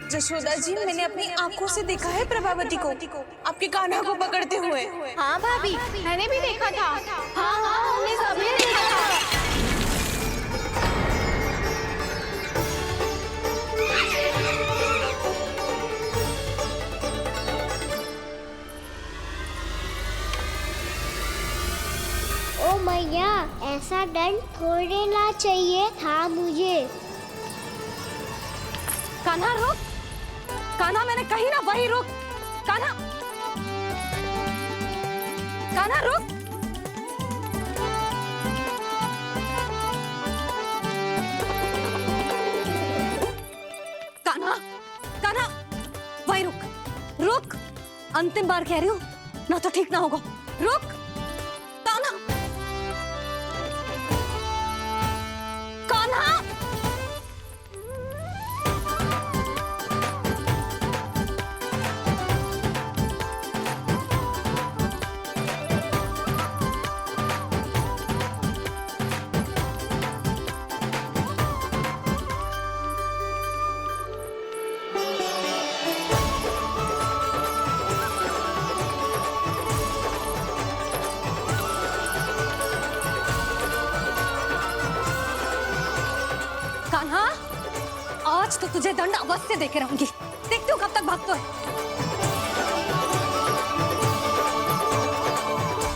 जशोदा जी, मैंने अपनी आंखों से देखा है प्रभावती को आपके कान्हा को पकड़ते हुए। हाँ भाभी, मैंने भी देखा था। हाँ हाँ, हमने सबने देखा था। ओ मैया, ऐसा दंड थोड़ना चाहिए था मुझे। कान्हा रुक, कान्हा मैंने कही ना वही रुक। कान्हा, कान्हा रुक। कान्हा, कान्हा वही रुक, रुक। अंतिम बार कह रही हूँ, ना तो ठीक ना होगा। रुक कान्हा, कान्हा। कान्हा, आज तो तुझे दंड अवश्य देके रहूंगी। देखती हूँ कब तक भागता है।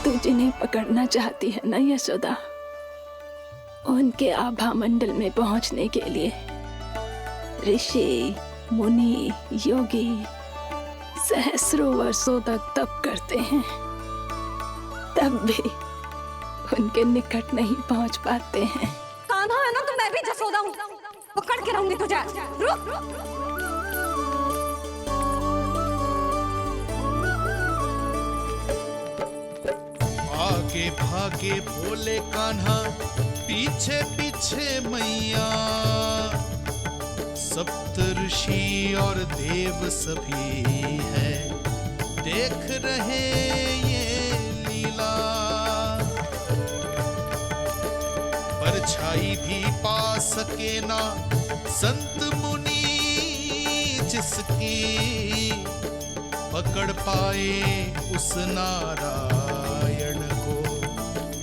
तू जिन्हें पकड़ना चाहती है ना यशोदा, उनके आभा मंडल में पहुंचने के लिए ऋषि, मुनि, योगी सहस्रों वर्षों तक तप करते हैं, तब भी उनके निकट नहीं पहुंच पाते हैं। कान्हा है ना, तो मैं भी जसोदा हूँ, पकड़ के रहूंगी तुझे। रुक, आगे भागे भोले कान्हा, पीछे पीछे मैया। सप्त ऋषि और देव सभी है, देख रहे ये लीला। परछाई भी पा सके ना संत मुनि, जिसकी पकड़ पाए उस नारायण को,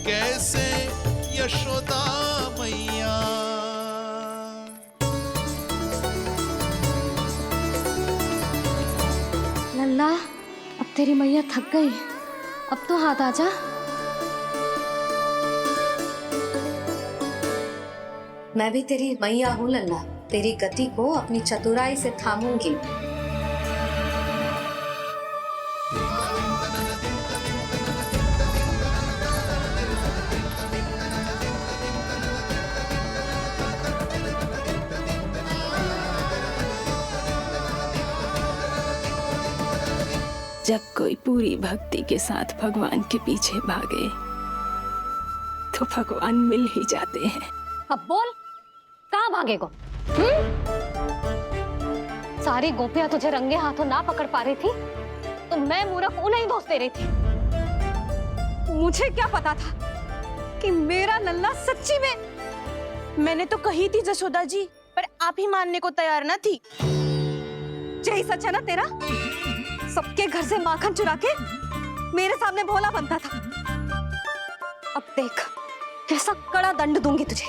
कैसे यशोदा मैया। लल्ला, अब तेरी मैया थक गई, अब तो हाथ आजा। मैं भी तेरी मैया हूँ लल्ला, तेरी गति को अपनी चतुराई से थामूंगी। जब कोई पूरी भक्ति के साथ भगवान के पीछे भागे तो भगवान मिल ही जाते हैं। अब बोल, कहाँ भागेगो? सारी गोपियां तुझे रंगे हाथों ना पकड़ पा रही थी, तो मैं मूर्ख उन्हें ही दोष दे रही थी। मुझे क्या पता था कि मेरा लल्ला सच्ची में। मैंने तो कही थी जशोदा जी, पर आप ही मानने को तैयार न थी। यही सच है ना तेरा? सबके घर से माखन चुरा के मेरे सामने भोला बनता था। अब देख कैसा कड़ा दंड दूंगी तुझे।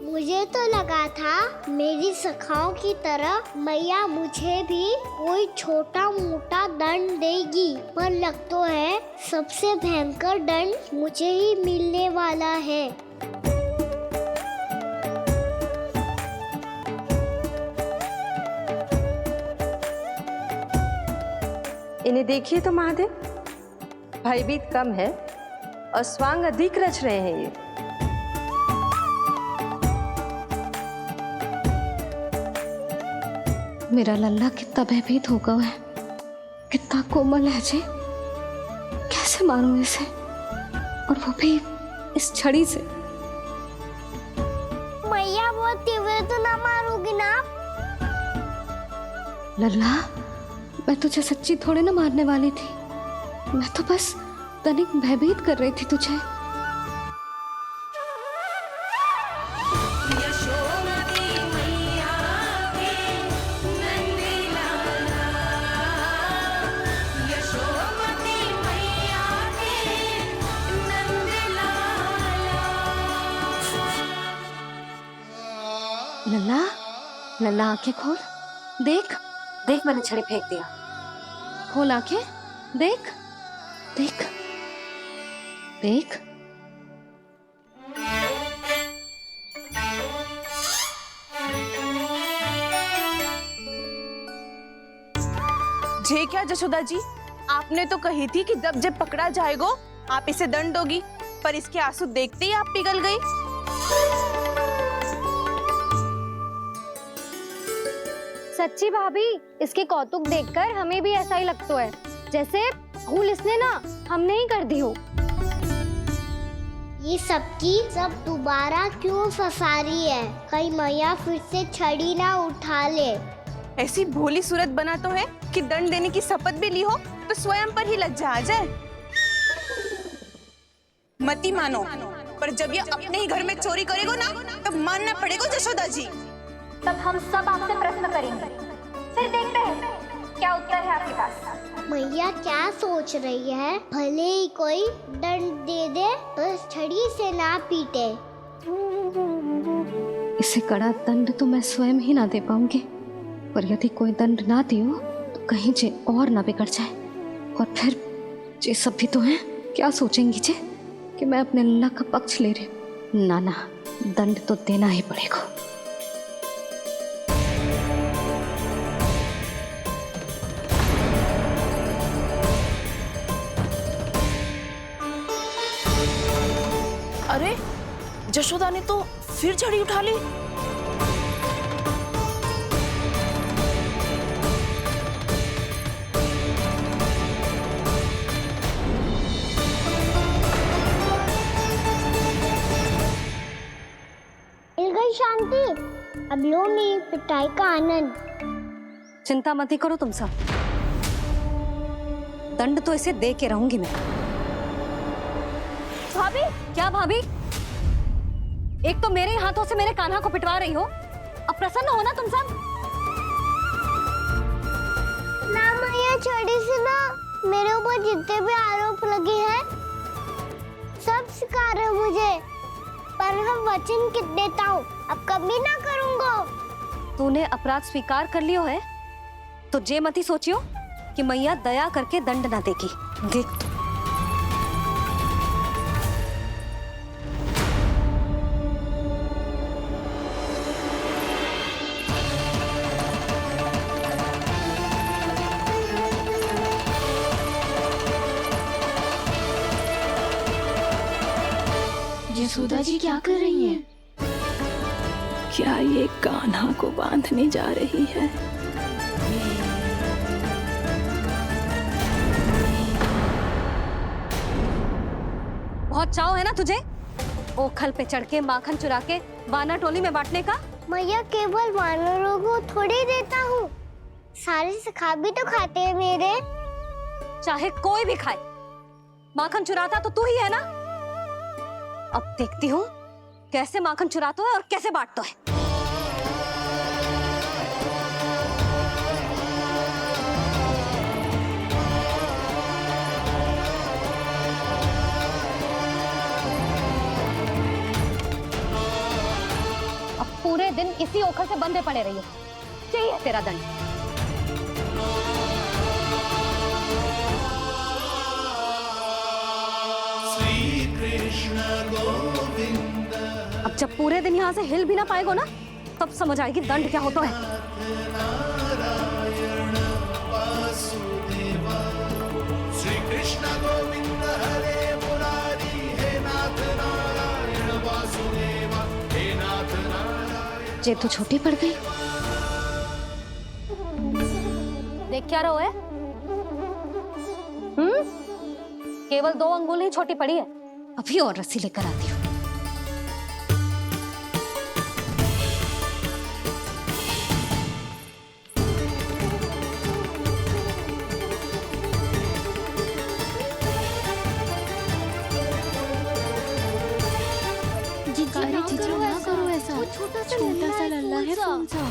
मुझे तो लगा था मेरी सखाओं की तरह मैया मुझे भी कोई छोटा मोटा दंड देगी, पर लग तो है सबसे भयंकर दंड मुझे ही मिलने वाला है। इन्हें देखिए तो महादेव, भयभीत कम है और स्वांग अधिक रच रहे हैं ये। मेरा लल्ला कितना भयभीत होगा, है कितना कोमल है जी। कैसे मारूं इसे, और वो भी इस छड़ी से। मैया बहुत तीव्र तो ना मारोगी ना? लल्ला, मैं तुझे सच्ची थोड़े ना मारने वाली थी, मैं तो बस तनिक भयभीत कर रही थी तुझे। लल्ला, लल्ला आंखें खोल, देख देख, मैंने छड़ी फेंक दिया। खोल आंखें, देख देख देख। जे क्या जशोदा जी, आपने तो कही थी कि जब जब पकड़ा जाएगा आप इसे दंड दोगी, पर इसके आंसू देखते ही आप पिघल गई। सच्ची भाभी, इसके कौतुक देखकर हमें भी ऐसा ही लगता है, जैसे भूल इसने ना हमने ही कर दी हो। ये सबकी सब दोबारा क्यों फंसा रही है? कहीं मैया फिर से छड़ी ना उठा ले। ऐसी भोली सूरत बना तो है कि दंड देने की शपथ भी ली हो तो स्वयं पर ही लज्जा आ जाए। मती मानो, पर जब ये अपने ही घर में चोरी करेगो ना, तब मानना पड़ेगा जशोदा जी। तब हम सब आपसे प्रश्न करेंगे, फिर देखते हैं क्या उत्तर है आपके पास। मैया क्या सोच रही है? भले ही कोई दंड दे दे, बस छड़ी से ना पीटे। इसे कड़ा दंड तो मैं स्वयं ही ना दे पाऊंगी, पर यदि कोई दंड ना दियो तो कहीं जे और ना बिगड़ जाए, और फिर जे सब भी तो हैं, क्या सोचेंगी जे कि मैं अपने लल्ला का पक्ष ले रही। ना ना, दंड तो देना ही पड़ेगा। अरे जशोदा ने तो फिर छड़ी उठा ली। मिल गई शांति, अब लो मेरी पिटाई का आनंद। चिंता मत ही करो तुम सब, दंड तो इसे दे के रहूंगी मैं। भाभी, क्या भाभी? एक तो मेरे हाथों से मेरे कान्हा को पिटवा रही हो, अब प्रसन्न हो ना तुम सब? ना मैया, छड़ी से ना मेरे ऊपर जितने भी आरोप लगे हैं सब स्वीकार है मुझे, पर हम वचन कित देता हूँ, अब कभी ना करूँगा। तूने अपराध स्वीकार कर लियो है तो जे मती सोचियो कि मैया दया करके दंड ना देगी। देख तू। यशोदा जी क्या कर रही हैं? क्या ये कान्हा को बांधने जा रही है? बहुत चाव है ना तुझे ओखल पे चढ़ के माखन चुरा के वानर टोली में बांटने का? मैया, केवल वानरों को थोड़ी देता हूँ, सारे सखा भी तो खाते हैं मेरे। चाहे कोई भी खाए, माखन चुराता तो तू ही है ना। अब देखती हूँ कैसे माखन चुराता है और कैसे बांटता है। अब पूरे दिन इसी ओखल से बंधे पड़े रहिए, चाहिए तेरा दंड। अब जब पूरे दिन यहाँ से हिल भी ना पाएगो ना, तब समझ आएगी दंड क्या होता है। श्री कृष्ण गोविंद हरे मुरारी, हे नाथ नारायण वासुदेवा, हे नाथ नारायण। जे तू छोटी पड़ गई, देख क्या रहो है? केवल 2 अंगुल ही छोटी पड़ी है। अभी और रस्सी लेकर आती हूँ। जीजी ना करो ऐसा। छोटा सा लल्ला है कौन सा?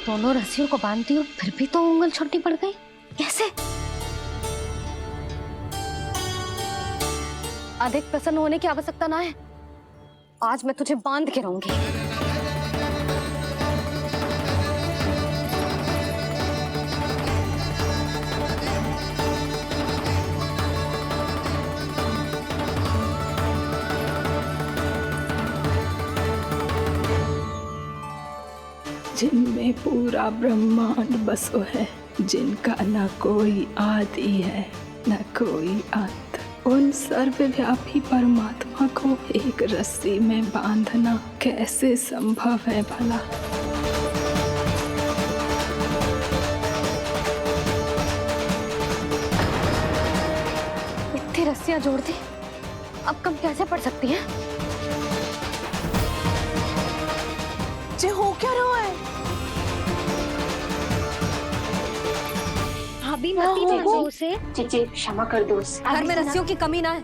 दोनों रस्सियों को बांधती हूँ, फिर भी तो उंगल छोटी पड़ गई। कैसे? अधिक प्रसन्न होने की आवश्यकता ना है। आज मैं तुझे बांध के रहूंगी। जिनमें पूरा ब्रह्मांड बसो है, जिनका न कोई आदि है न कोई अंत, उन सर्वव्यापी परमात्मा को एक रस्सी में बांधना कैसे संभव है भला? इतनी रस्सियां जोड़ दी, अब कम कैसे पड़ सकती हैं? जे हो क्या रहा है? भाभी मती देखो उसे। जीजी क्षमा कर दो उसे। घर में रस्सियों की कमी ना है।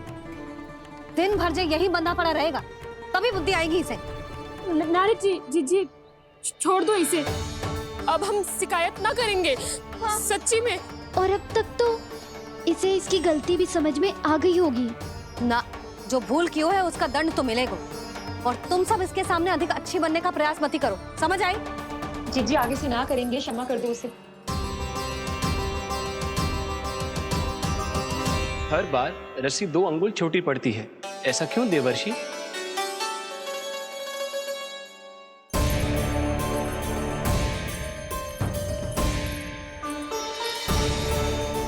दिन भर जे यही बंधा पड़ा रहेगा, तभी बुद्धि आएगी इसे। नारी जी जीजी छोड़ दो इसे। अब हम शिकायत ना करेंगे। सच्ची में। और अब तक तो इसे इसकी गलती भी समझ में आ गई होगी ना। जो भूल की हो है उसका दंड तो मिलेगा। और तुम सब इसके सामने अधिक अच्छी बनने का प्रयास मत ही करो, समझ आई? जीजी आगे से ना करेंगे, क्षमा कर दो उसे। हर बार रस्सी 2 अंगुल छोटी पड़ती है, ऐसा क्यों देवर्षि?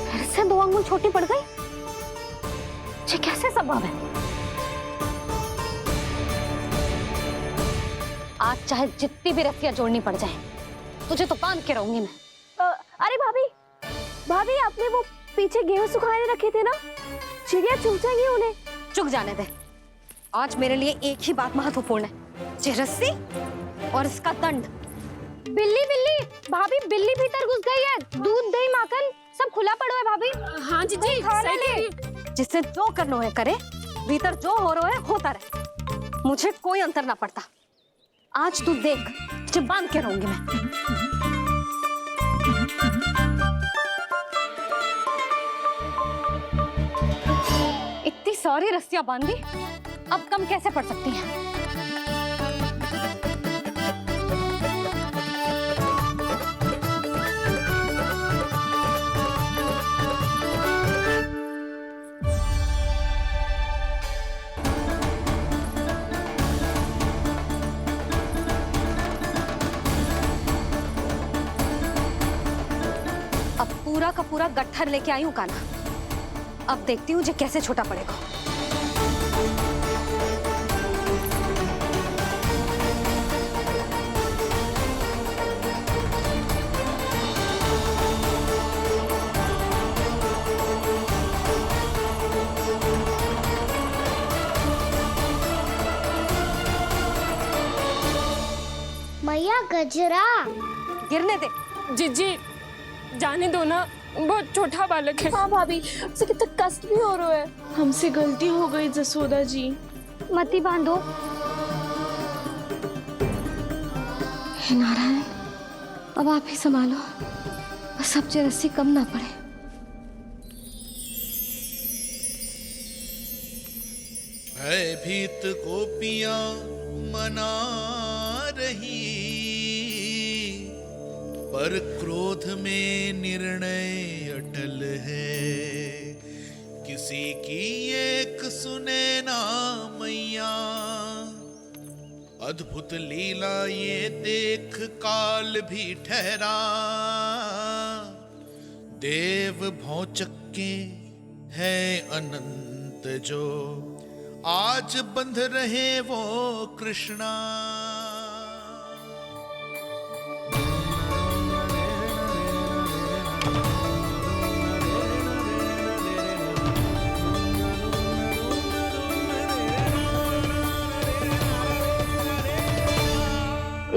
फिर से 2 अंगुल छोटी पड़ गई? ये कैसे संभव है? आज चाहे जितनी भी रस्सियां जोड़नी पड़ जाए, तुझे तो बांध के रहूंगी मैं। अरे भाभी आपने वो पीछे गेहूं सुखाने रखे थे ना, चिड़िया चुग जाएंगी उन्हें। चुक जाने दे। आज मेरे लिए एक ही बात महत्वपूर्ण है, ये रस्सी और इसका दंड। बिल्ली भाभी, बिल्ली भीतर घुस गई है। दूध दही माखन सब खुला पड़ो है भाभी। हाँ जीजी सही। जिससे जो करना है करे, भीतर जो हो रहा है होता रहे, मुझे कोई अंतर ना पड़ता। आज तू देख, तुझे बांध के रहूंगी मैं। इतनी सारी रस्सियां बांधी, अब कम कैसे पड़ सकती हैं? अब पूरा का पूरा गट्ठर लेके आई हूं कान्हा। अब देखती हूँ जे कैसे छोटा पड़ेगा। मैया गजरा गिरने दे। जीजी जाने दो ना, बहुत छोटा बालक है। हाँ भाभी, उसे कितना कष्ट भी हो रहा है। हमसे गलती हो गई जसोदा जी। मती बांधो। हे नारायण, अब आप ही संभालो, बस अब जे रस्सी कम ना पड़े। भयभीत गोपियां मना रही, पर क्रोध में निर्णय अटल है। उसी की एक सुने ना मैया, अद्भुत लीला ये देख काल भी ठहरा। देव भौचक्के है अनंत जो, आज बंध रहे वो कृष्णा।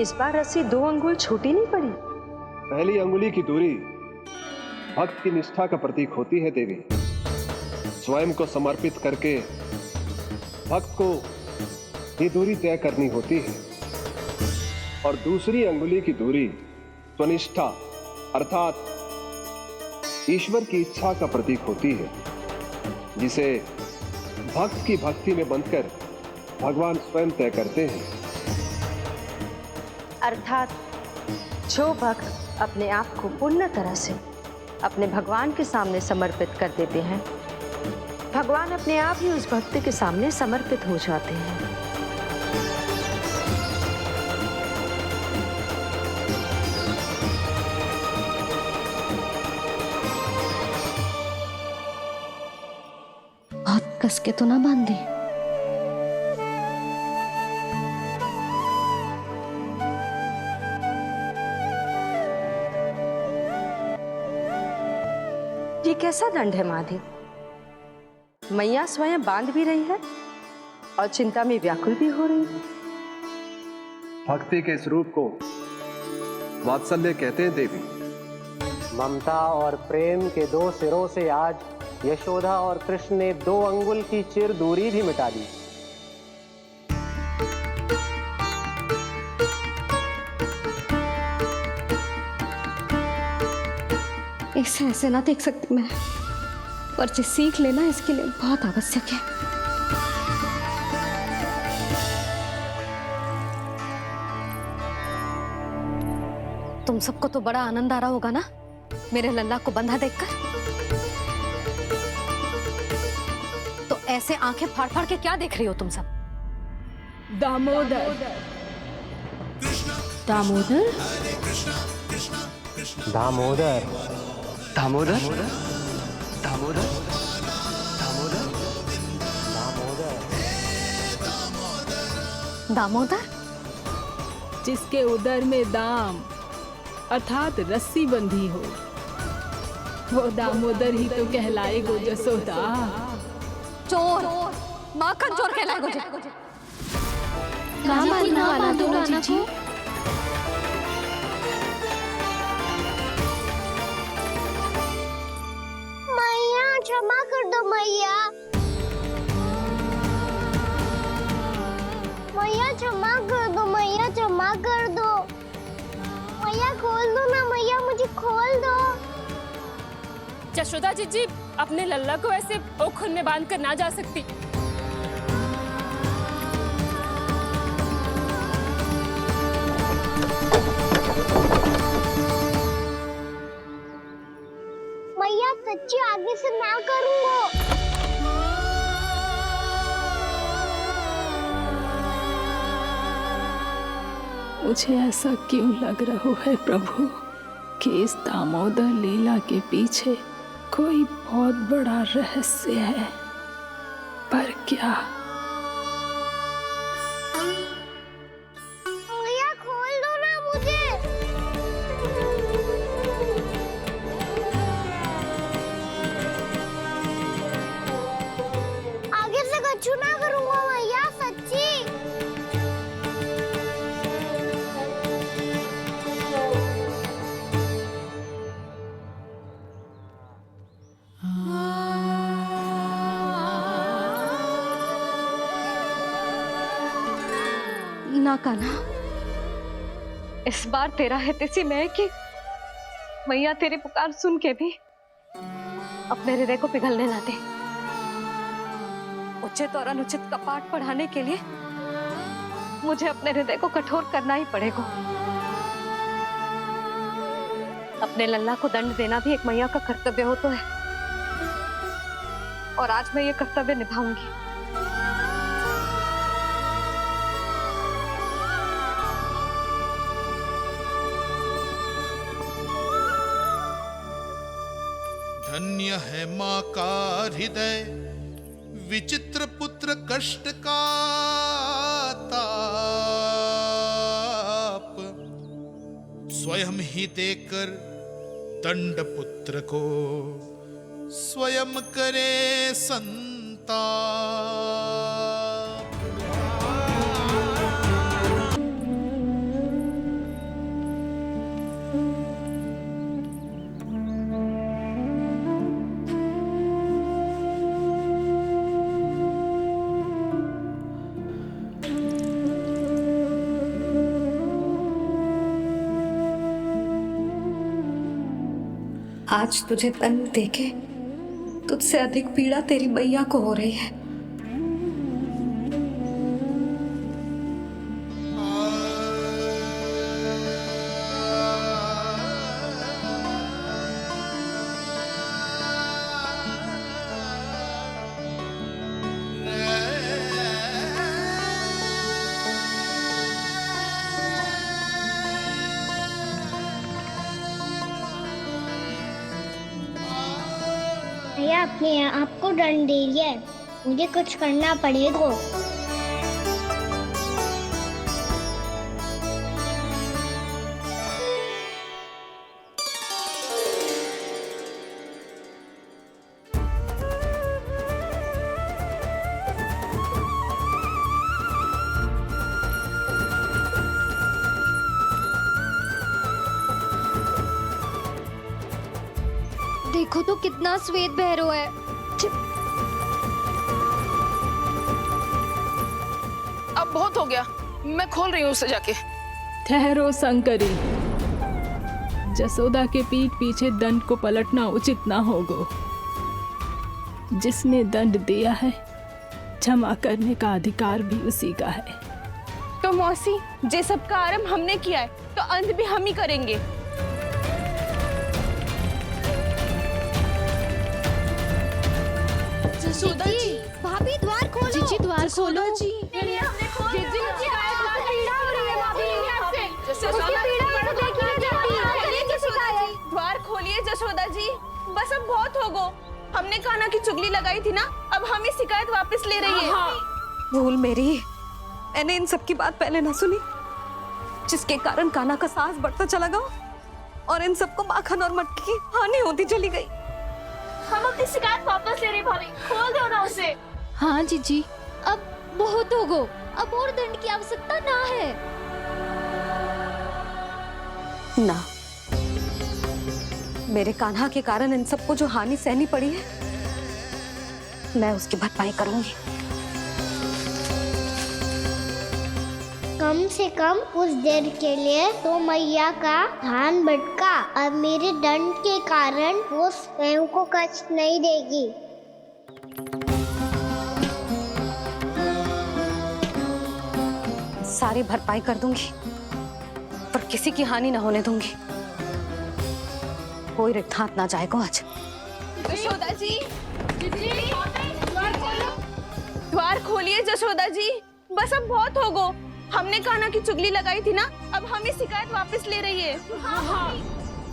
इस बार रस्सी 2 अंगुल छोटी नहीं पड़ी। पहली अंगुली की दूरी भक्त की निष्ठा का प्रतीक होती है देवी। स्वयं को समर्पित करके भक्त को ये दूरी तय करनी होती है। और दूसरी अंगुली की दूरी स्वनिष्ठा अर्थात ईश्वर की इच्छा का प्रतीक होती है, जिसे भक्त की भक्ति में बंधकर भगवान स्वयं तय करते हैं। अर्थात जो भक्त अपने आप को पूर्ण तरह से अपने भगवान के सामने समर्पित कर देते हैं, भगवान अपने आप ही उस भक्त के सामने समर्पित हो जाते हैं। बहुत कस के तो ना बांधे। ये कैसा दंड है माधी? मैया स्वयं बांध भी रही है और चिंता में व्याकुल भी हो रही है। भक्ति के इस रूप को वात्सल्य कहते हैं देवी। ममता और प्रेम के 2 सिरों से आज यशोदा और कृष्ण ने 2 अंगुल की चिर दूरी भी मिटा दी। इसे ऐसे ना देख सकती मैं, पर जो सीख लेना इसके लिए बहुत आवश्यक है। तुम सबको तो बड़ा आनंद आ रहा होगा ना मेरे लल्ला को बंधा देखकर। तो ऐसे आंखें फाड़ फाड़ के क्या देख रही हो तुम सब? दामोदर दामोदर दामोदर दामोदर दामोदर दामोदर जिसके उदर में दाम अर्थात रस्सी बंधी हो, वो दामोदर ही तो कहलाएगो जसोदा। चोर, माखन चोर कहलाएगो जे। कहाँ बांधना वाला दो राना जी? मैया क्षमा कर दो मैया। मैया क्षमा कर दो, मैया क्षमा कर दो। मैया खोल दो ना मैया, मुझे खोल दो। जशोदा जी अपने लल्ला को ऐसे ओखुन में बांध कर ना जा सकती। मैया सच्ची आगे से ना करूंगा। मुझे ऐसा क्यों लग रहा है प्रभु कि इस दामोदर लीला के पीछे कोई बहुत बड़ा रहस्य है, पर क्या? मैया खोल दो ना मुझे। आगे से कछु ना करूंगा मैया, सच्ची। ना कान्हा, इस बार तेरा है तेसी मैं कि मैया तेरी पुकार सुन के भी अपने हृदय को पिघलने ना दे। उचित और अनुचित का पाठ पढ़ाने के लिए मुझे अपने हृदय को कठोर करना ही पड़ेगा। अपने लल्ला को दंड देना भी एक मैया का कर्तव्य हो तो है। और आज मैं ये कर्तव्य निभाऊंगी। धन्य है माँ का हृदय, विचित्र पुत्र कष्ट का ताप, स्वयं ही देकर दंड पुत्र को स्वयं करे संताप। आज तुझे दंड देके तुझसे अधिक पीड़ा तेरी मैया को हो रही है। भैया अपने आप को दंड दे दिया है, मुझे कुछ करना पड़ेगा। देखो तो कितना श्वेत भैरव है। अब बहुत हो गया, मैं खोल रही हूँ उसे जाके। ठहरो शंकरी, जसोदा के पीठ पीछे दंड को पलटना उचित ना होगा। जिसने दंड दिया है, क्षमा करने का अधिकार भी उसी का है। तो मौसी, जे सब का आरंभ हमने किया है तो अंत भी हम ही करेंगे। जसोदा जी, भाभी द्वार खोलो। जीजी द्वार खोलो। द्वार खोलिए जसोदा जी, बस अब बहुत हो गो। हमने कान्हा की चुगली लगाई थी ना, अब हम ही शिकायत वापस ले रही है। भूल मेरी, मैंने इन सब की बात पहले ना सुनी, जिसके कारण कान्हा का साहस बढ़ता चला गया और इन सबको माखन और मटकी की हानि होती चली गई। हम अपनी शिकायत वापस ले रहे भाभी, खोल दो ना उसे। हाँ जीजी, अब बहुत हो गो, अब और दंड की आवश्यकता ना है। ना, मेरे कान्हा के कारण इन सबको जो हानि सहनी पड़ी है, मैं उसकी भरपाई करूंगी। कम से कम कुछ देर के लिए तो मैया का ध्यान भटका, अब मेरे दंड के कारण वो स्वयं को कष्ट नहीं देगी। सारी भरपाई कर दूंगी, पर किसी की हानि न होने दूंगी। कोई रिक्त हाथ ना जाएगा आज। जसोदा जी, द्वार खोलिए जसोदा जी, बस अब बहुत हो गो। हमने कान्हा की चुगली लगाई थी ना, अब हम ही शिकायत वापस ले रही है।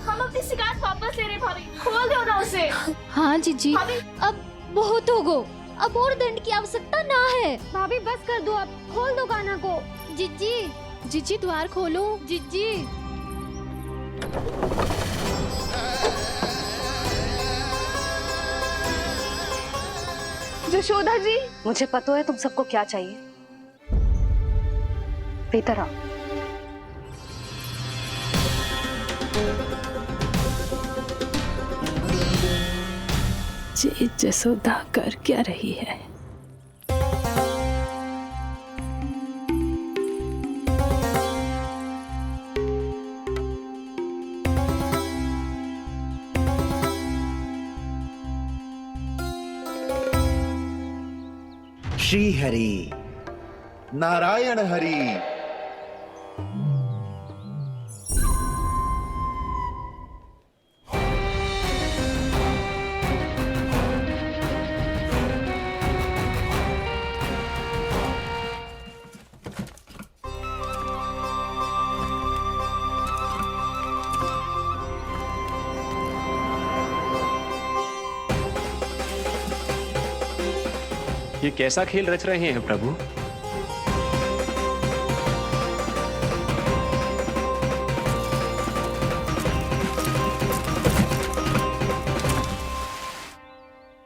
हम अपनी शिकायत वापस ले रहे भाभी, खोल दो ना उसे। हाँ जीजी, अब बहुत हो गो, अब और दंड की आवश्यकता ना है। भाभी बस कर दो, अब खोल दो कान्हा को। जीजी, जीजी द्वार खोलो। जीजी, जसोदा जी, मुझे पता है तुम सबको क्या चाहिए। भीतर आओ। जी जसोदा कर क्या रही है? श्री हरि, नारायण हरि। ये कैसा खेल रच रहे हैं प्रभु?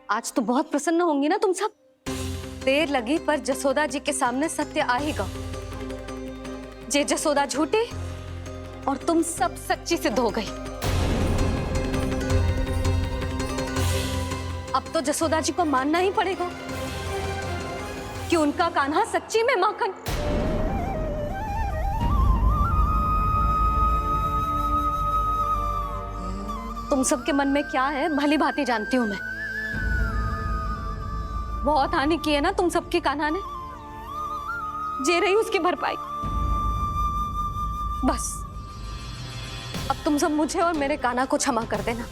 आज तो बहुत प्रसन्न होंगी ना तुम सब। देर लगी पर जसोदा जी के सामने सत्य आएगा। जे जसोदा झूठी और तुम सब सच्ची सिद्ध हो गई। अब तो जसोदा जी को मानना ही पड़ेगा कि उनका कान्हा सच्ची में माखन। तुम सबके मन में क्या है भली भांति जानती हूं मैं। बहुत हानि की है ना तुम सबके कान्हा ने। जे रही उसकी भरपाई। बस अब तुम सब मुझे और मेरे कान्हा को क्षमा कर देना।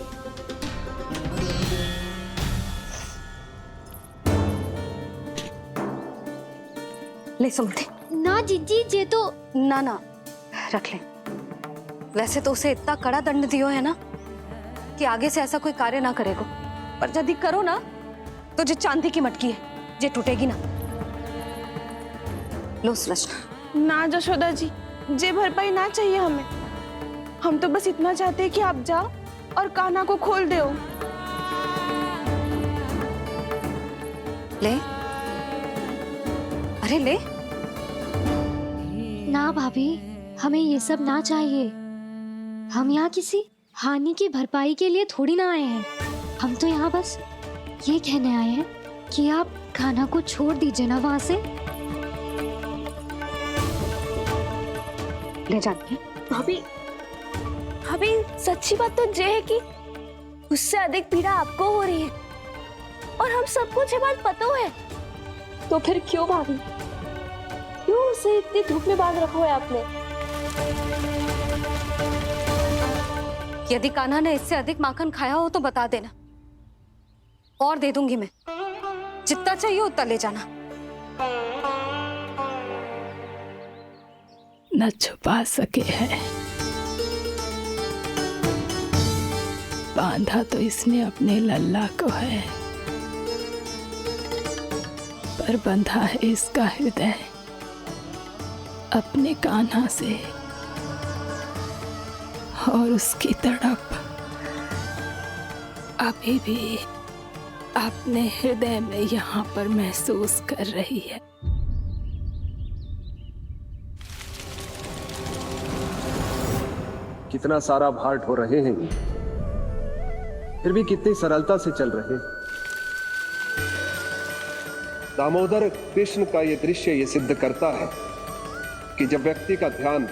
ले सुमति। ना जीजी, जे तो ना ना रख ले। वैसे तो उसे इतना कड़ा दंड दियो है ना कि आगे से ऐसा कोई कार्य ना करेगा। पर यदि करो ना तो जो चांदी की मटकी है जे टूटेगी ना। लो सुलक्षणा। ना जशोदा जी, जे भरपाई ना चाहिए हमें। हम तो बस इतना चाहते हैं कि आप जाओ और कान्हा को खोल दो। ले, अरे ले। ना भाभी, हमें ये सब ना चाहिए। हम यहाँ किसी हानि की भरपाई के लिए थोड़ी ना आए हैं। हम तो यहाँ बस ये कहने आए हैं कि आप कान्हा को छोड़ दीजिए ना वहां से। ले जाके भाभी, भाभी सच्ची बात तो ये है कि उससे अधिक पीड़ा आपको हो रही है और हम सबको ये बात पता है। तो फिर क्यों भाभी, क्यों उसे इतनी धूप में बांध रखा है आपने? यदि कान्हा ने इससे अधिक माखन खाया हो तो बता देना और दे दूंगी मैं। जितना चाहिए उतना ले जाना। न छुपा सके है, बांधा तो इसने अपने लल्ला को है, पर बंधा है इसका हृदय अपने कान्हा से। और उसकी तड़प अभी भी अपने हृदय में यहाँ पर महसूस कर रही है। कितना सारा भार ढो रहे हैं, फिर भी कितनी सरलता से चल रहे हैं। दामोदर कृष्ण का यह दृश्य ये सिद्ध करता है कि जब व्यक्ति का ध्यान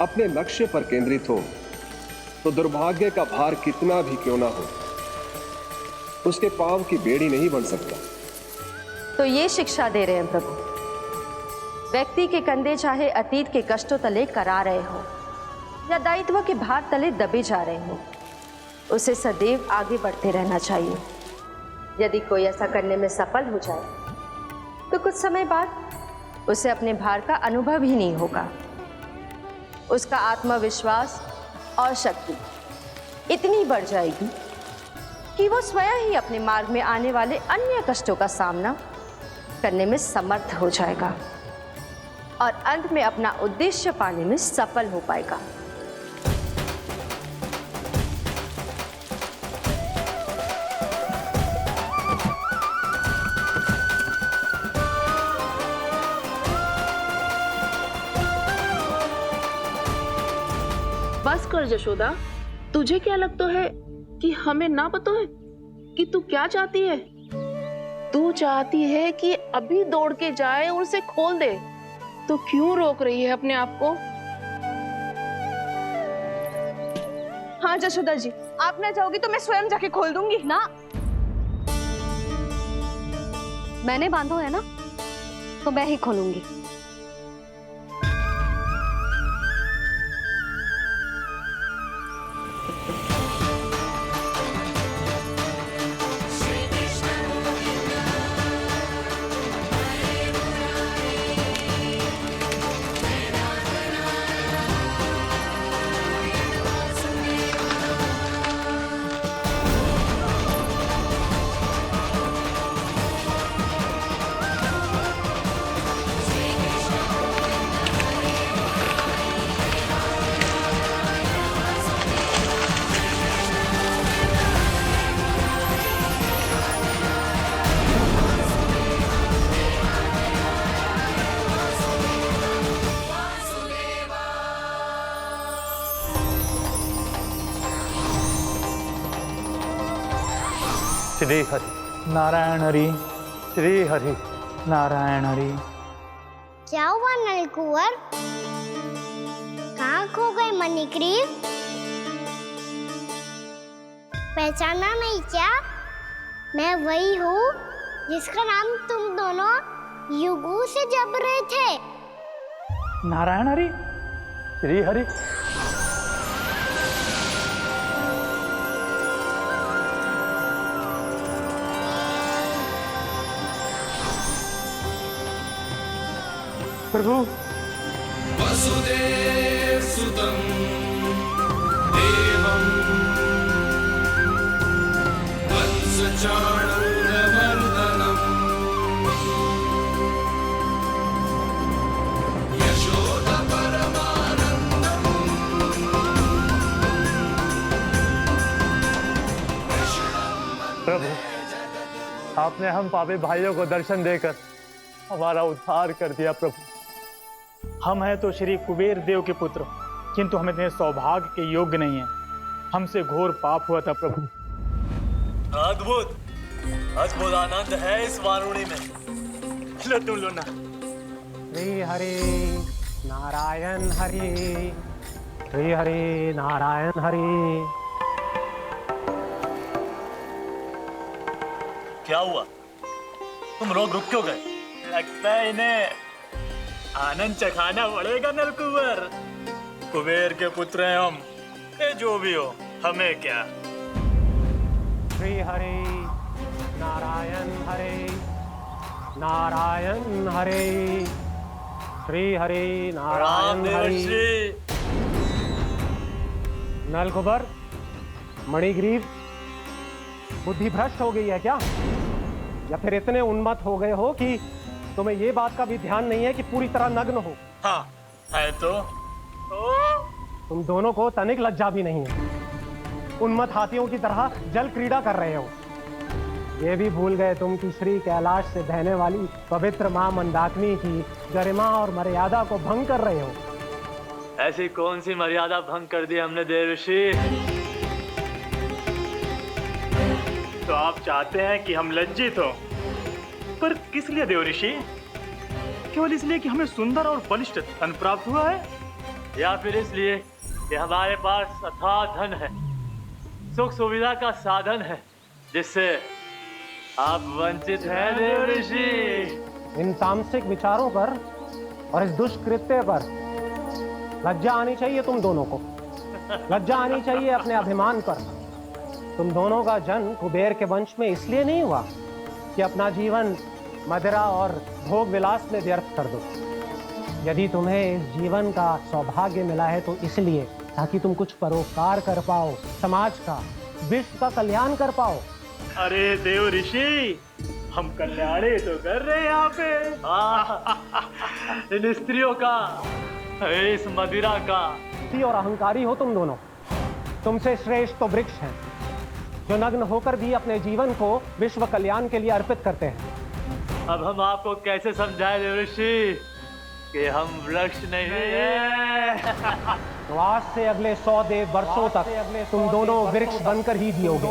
अपने लक्ष्य पर केंद्रित हो तो दुर्भाग्य का भार कितना भी क्यों ना हो, उसके पांव की बेड़ी नहीं बन सकता। तो ये शिक्षा दे रहे हैं प्रभु। व्यक्ति के कंधे चाहे अतीत के कष्टों तले करा रहे हो या दायित्व के भार तले दबे जा रहे हो, उसे सदैव आगे बढ़ते रहना चाहिए। यदि कोई ऐसा करने में सफल हो जाए तो कुछ समय बाद उसे अपने भार का अनुभव ही नहीं होगा। उसका आत्मविश्वास और शक्ति इतनी बढ़ जाएगी कि वो स्वयं ही अपने मार्ग में आने वाले अन्य कष्टों का सामना करने में समर्थ हो जाएगा और अंत में अपना उद्देश्य पाने में सफल हो पाएगा। बस कर जशोदा, तुझे क्या लगता है कि हमें ना पता है कि तू क्या चाहती है? तू चाहती है कि अभी दौड़ के जाए और उसे खोल दे, तो क्यों रोक रही है अपने आप को? हाँ जशोदा जी, आप ना जाओगी तो मैं स्वयं जाके खोल दूंगी। ना, मैंने बांधो है ना, तो मैं ही खोलूंगी। श्री हरि नारायण हरि, श्री हरि नारायण हरि। क्या हुआ नलकुंवर? कहाँ खो गए मणिग्रीव? पहचाना नहीं क्या? मैं वही हूँ जिसका नाम तुम दोनों युगों से जप रहे थे। नारायण हरि, श्री हरि। प्रभु वसुदेव सुतं देवं वत्सचाणूरमर्दनम् यशोदा परमानन्दम् प्रभु, आपने हम पापी भाइयों को दर्शन देकर हमारा उद्धार कर दिया। प्रभु, हम हैं तो श्री कुबेर देव के पुत्र, किंतु हम इतने सौभाग्य के योग्य नहीं हैं। हमसे घोर पाप हुआ था प्रभु। अद्भुत अद्भुत आनंद है इस वारुणी में। लो तुम लो ना। श्री हरि नारायण हरि, श्री हरि नारायण हरि। क्या हुआ? तुम रोक रुक क्यों गए? लगता है इन्हें आनंद चखाना पड़ेगा नलकुंवर। कुबेर के पुत्र हैं हम, ये जो भी हो हमें क्या। श्री हरि नारायण हरि, नारायण हरि, श्री हरि नारायण हरि। नलकुबर, मणिग्रीव, बुद्धि भ्रष्ट हो गई है क्या? या फिर इतने उन्मत्त हो गए हो कि तुम्हें ये बात का भी ध्यान नहीं है कि पूरी तरह नग्न हो? हाँ है तो। तुम दोनों को तनिक लज्जा भी नहीं है। उन्मत्त हाथियों की तरह जल क्रीड़ा कर रहे हो। ये भी भूल गए तुम कि श्री कैलाश से बहने वाली पवित्र मां मंदाकिनी की गरिमा और मर्यादा को भंग कर रहे हो। ऐसी कौन सी मर्यादा भंग कर दी हमने देव ऋषि? तो आप चाहते हैं कि हम लज्जित हो, पर किस लिए देव ऋषि? केवल इसलिए कि हमें सुंदर और बलिष्ठ धन प्राप्त हुआ है, या फिर इसलिए कि हमारे पास अथाह धन है, सुख सुविधा का साधन है, जिससे आप वंचित हैं देव ऋषि? इन तामसिक विचारों पर और इस दुष्कृत्य पर लज्जा आनी चाहिए तुम दोनों को। लज्जा आनी चाहिए अपने अभिमान पर। तुम दोनों का जन्म कुबेर के वंश में इसलिए नहीं हुआ कि अपना जीवन मदिरा और भोग विलास में व्यर्थ कर दो। यदि तुम्हें इस जीवन का सौभाग्य मिला है तो इसलिए ताकि तुम कुछ परोपकार कर पाओ, समाज का, विश्व का कल्याण कर पाओ। अरे देव ऋषि, हम कल्याणी तो कर रहे हैं यहाँ पे। इन स्त्रियों का, इस मदिरा का। और अहंकारी हो तुम दोनों। तुमसे श्रेष्ठ तो वृक्ष हैं जो नग्न होकर भी अपने जीवन को विश्व कल्याण के लिए अर्पित करते हैं। अब हम आपको कैसे समझाएं देव ऋषि कि हम वृक्ष नहीं हैं? तो आज से अगले 100 वर्षों तक तुम दोनों वृक्ष बनकर ही जियोगे।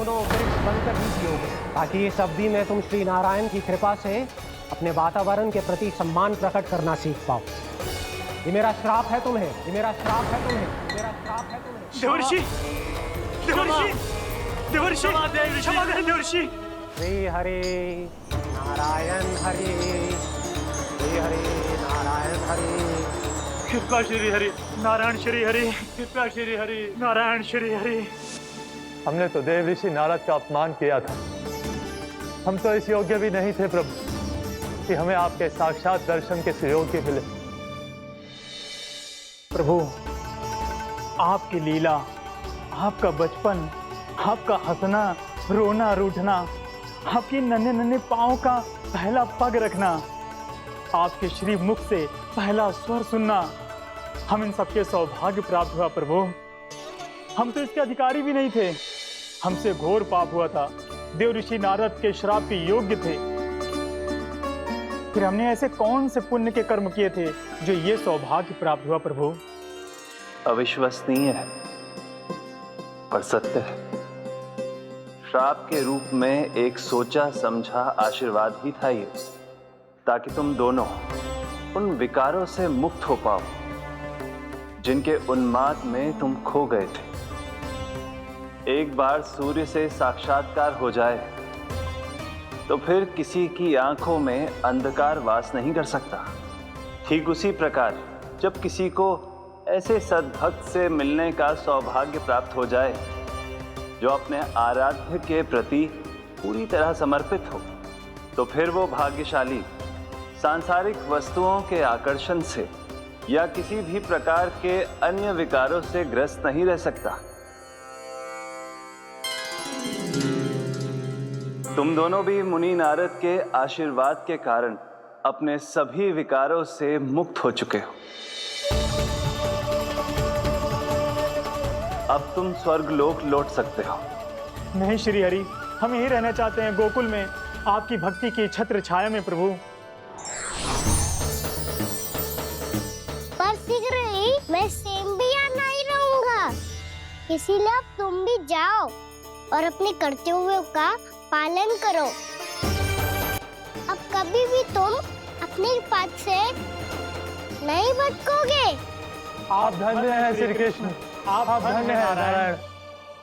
ताकि इस अवधि में तुम श्री नारायण की कृपा से अपने वातावरण के प्रति सम्मान प्रकट करना सीख पाओ। ये मेरा श्राप है तुम्हें, ये मेरा श्राप है तुम्हें, मेरा श्राप है तुम्हें। देवर्षि, देवर्षि, देवर्षि, क्षमा करें देवर्षि। श्री हरि नारायण हरि, श्री हरि नारायण हरि। कृपा श्री हरि नारायण, श्री हरि कृपा, श्री हरि नारायण, श्री हरि। हमने तो देव ऋषि नारद का अपमान किया था। हम तो इस योग्य भी नहीं थे प्रभु कि हमें आपके साक्षात दर्शन के सुयोग्य मिले। प्रभु, आपकी लीला, आपका बचपन, आपका हंसना, रोना, रूठना, आपके नन्हे नन्हे पाँव का पहला पग रखना, आपके श्री मुख से पहला स्वर सुनना, हम इन सबके सौभाग्य प्राप्त हुआ प्रभु। हम तो इसके अधिकारी भी नहीं थे। हमसे घोर पाप हुआ था। देव ऋषि नारद के श्राप के योग्य थे। फिर हमने ऐसे कौन से पुण्य के कर्म किए थे जो ये सौभाग्य प्राप्त हुआ प्रभु? अविश्वसनीय है पर सत्य है। श्राप के रूप में एक सोचा समझा आशीर्वाद ही था ये, ताकि तुम दोनों उन विकारों से मुक्त हो पाओ जिनके उन्माद में तुम खो गए थे। एक बार सूर्य से साक्षात्कार हो जाए तो फिर किसी की आंखों में अंधकार वास नहीं कर सकता। ठीक उसी प्रकार जब किसी को ऐसे सद्भक्त से मिलने का सौभाग्य प्राप्त हो जाए जो अपने आराध्य के प्रति पूरी तरह समर्पित हो, तो फिर वो भाग्यशाली सांसारिक वस्तुओं के आकर्षण से या किसी भी प्रकार के अन्य विकारों से ग्रस्त नहीं रह सकता। तुम दोनों भी मुनि नारद के आशीर्वाद के कारण अपने सभी विकारों से मुक्त हो चुके हो। अब तुम स्वर्गलोक लौट सकते हो। नहीं श्री हरि, हम यही रहना चाहते हैं गोकुल में, आपकी भक्ति की छत्र छाया में प्रभु। पर शीघ्र ही मैं सेम्बिया नहीं रहूंगा, इसीलिए अब तुम भी जाओ और अपने कर्तव्यों का पालन करो। अब कभी भी तुम अपने पथ से नहीं भटकोगे। आप धन्य हैं श्री कृष्ण, आप धन्य हैं नारायण,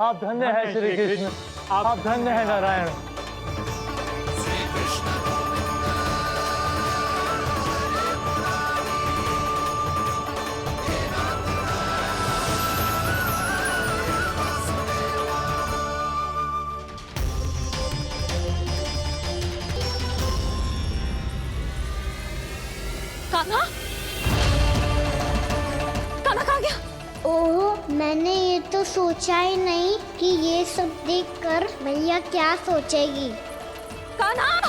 आप धन्य हैं श्री कृष्ण, आप धन्य हैं नारायण। कान्हा, कान्हा कहाँ गया? ओह, मैंने ये तो सोचा ही नहीं कि ये सब देखकर भैया क्या सोचेगी। कान्हा!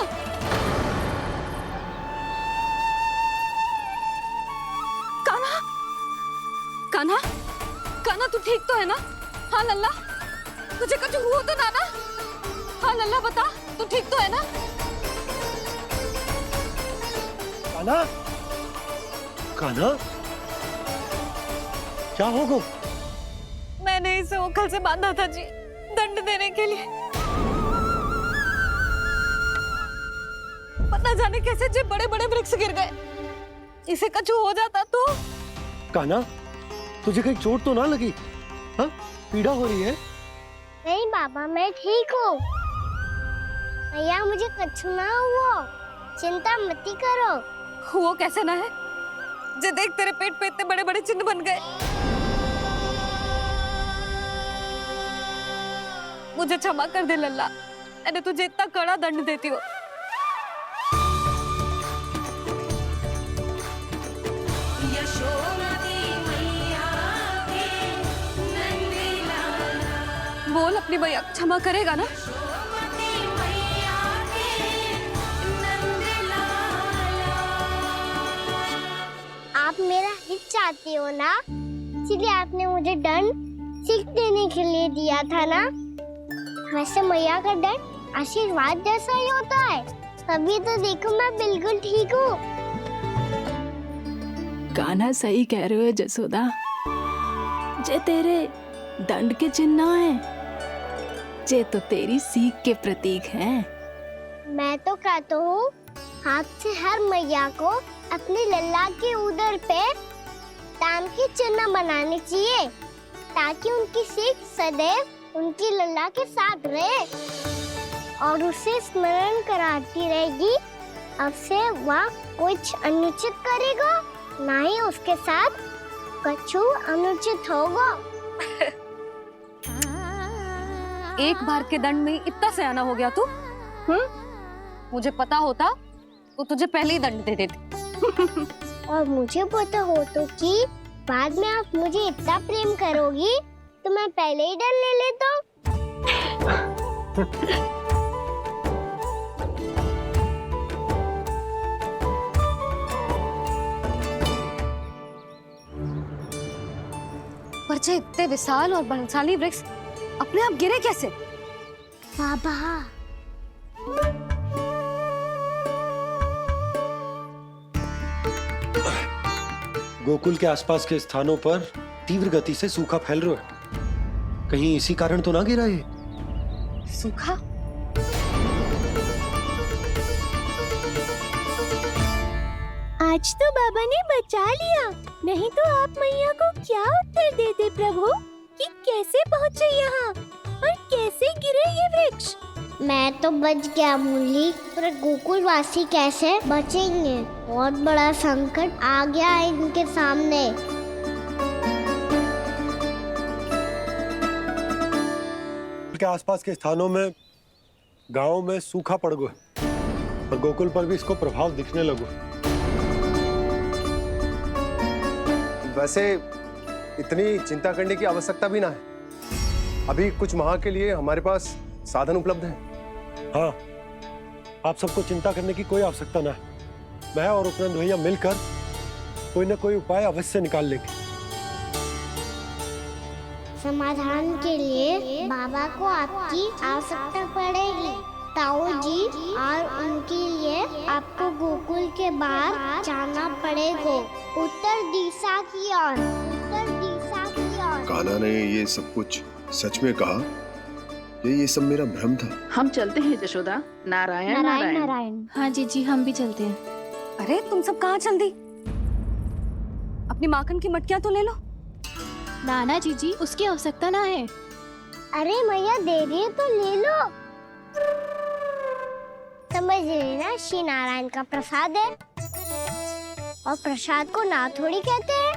कान्हा! कान्हा! कान्हा तू ठीक तो है ना? हाँ लल्ला, तुझे कुछ हुआ तो ना? हाँ लल्ला बता, तू ठीक तो है ना? कान्हा, कान्हा, क्या होगा? मैंने इसे ओखल से बांधा था जी, दंड देने के लिए। पता जाने कैसे जे बड़े बड़े वृक्ष गिर गए, इसे कछु हो जाता तो। कान्हा, तुझे कहीं चोट तो ना लगी? हाँ, पीड़ा हो रही है? नहीं बाबा, मैं ठीक हूँ। भैया मुझे कछु ना हुआ, चिंता मत करो। वो कैसे ना है, जे देख तेरे पेट पे इतने बड़े बड़े चिन्ह बन गए। मुझे क्षमा कर दे लल्ला, मैंने तुझे इतना कड़ा दंड देती हूँ। बोल अपनी भैया क्षमा करेगा ना? आप मेरा हित चाहते हो ना, इसलिए आपने मुझे दंड सीख देने के लिए दिया था ना। वैसे मैया का दंड आशीर्वाद जैसा ही होता है, तभी तो देखो मैं बिल्कुल ठीक हूँ। कान्हा सही कह रहे हो जसोदा, जे तेरे दंड के चिन्ह है, जे तो तेरी सीख के प्रतीक हैं। मैं तो कहता हूँ हाथ से हर मैया को अपने लल्ला के उदर पे ताम के चिन्ह बनाने चाहिए, ताकि उनकी सीख सदैव उनकी लल्ला के साथ रहे और उसे स्मरण कराती रहेगी। अब से वह कुछ अनुचित करेगा, ना ही उसके साथ कछु अनुचित होगा। एक बार के दंड में इतना सयाना हो गया तू? मुझे पता होता तो तुझे पहले ही दंड दे देती। और मुझे पता हो तो कि बाद में आप मुझे इतना प्रेम करोगी तो मैं पहले ही दंड ले लेता हूँ। पर जे इतने विशाल और बलशाली वृक्ष अपने आप गिरे कैसे? बाबा, गोकुल के आसपास के स्थानों पर तीव्र गति से सूखा फैल रहा है। कहीं इसी कारण तो ना गिरा ये? सूखा। आज तो बाबा ने बचा लिया, नहीं तो आप मैया को क्या उत्तर देते प्रभु कि कैसे पहुँचे यहाँ और कैसे गिरे ये वृक्ष। मैं तो बच गया मुरली, पर गोकुलवासी कैसे बचेंगे? बहुत बड़ा संकट आ गया है इनके सामने। के आसपास के स्थानों में, गांवों में सूखा पड़ गया और गोकुल पर भी इसको प्रभाव दिखने लगा। वैसे इतनी चिंता करने की आवश्यकता भी ना है। अभी कुछ माह के लिए हमारे पास साधन उपलब्ध है। हाँ, आप सबको चिंता करने की कोई आवश्यकता ना है। मैं और उपनंद भैया मिलकर कोई ना कोई उपाय अवश्य निकाल लेंगे। समाधान के लिए बाबा को आपकी आवश्यकता पड़ेगी। ताऊ जी और उनके लिए आपको गोकुल के बाहर जाना पड़ेगा, उत्तर दिशा की ओर। उत्तर दिशा की ओर। कान्हा ने ये सब कुछ सच में कहा? ये सब मेरा भ्रम था। हम चलते हैं जशोदा। नारायण नारायण नारायण। हाँ जीजी, हम भी चलते हैं। अरे तुम सब कहाँ चल दी? अपनी माखन की मटकियाँ तो ले लो। नाना जीजी, उसकी आवश्यकता ना है। अरे मैया दे रही है तो ले लो। समझ लेना, श्री नारायण का प्रसाद है और प्रसाद को ना थोड़ी कहते हैं।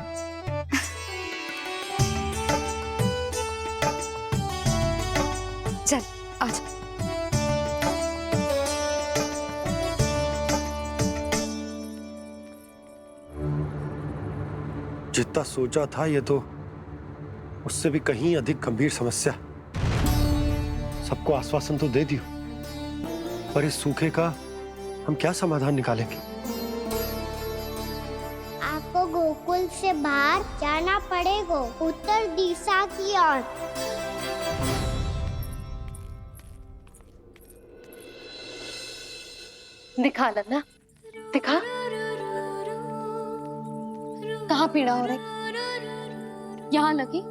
चल आज। जितना सोचा था ये तो उससे भी कहीं अधिक गंभीर समस्या। सबको आश्वासन तो दे दियो, पर इस सूखे का हम क्या समाधान निकालेंगे? आपको गोकुल से बाहर जाना पड़ेगा, उत्तर दिशा की ओर। दिखा लन्ना, दिखा। कहाँ पीड़ा हो रही? यहाँ लगी?